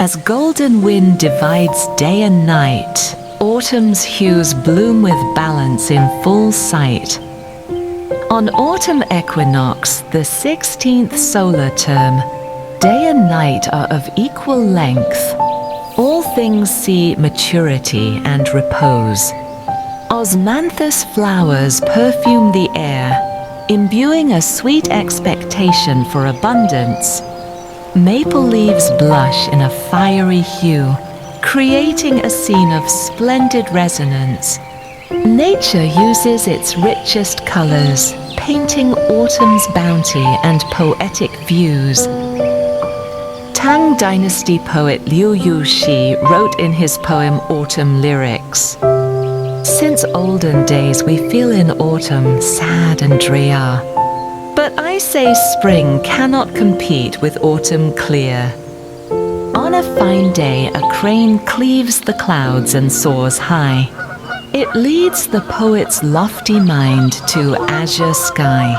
As golden wind divides day and night, autumn's hues bloom with balance in full sight. On autumn equinox, the 16th solar term, day and night are of equal length. All things see maturity and repose. Osmanthus flowers perfume the air, imbuing a sweet expectation for abundance. Maple leaves blush in a fiery hue, creating a scene of splendid resonance. Nature uses its richest colors, painting autumn's bounty and poetic views. Tang Dynasty poet Liu Yuxi wrote in his poem Autumn Lyrics, "Since olden days we feel in autumn sad and drear. But I say spring cannot compete with autumn clear. On a fine day, a crane cleaves the clouds and soars high. It leads the poet's lofty mind to azure sky."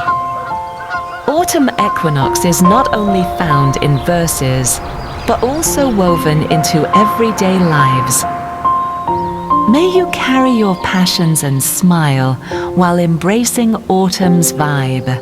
Autumn equinox is not only found in verses, but also woven into everyday lives. May you carry your passions and smile while embracing autumn's vibe.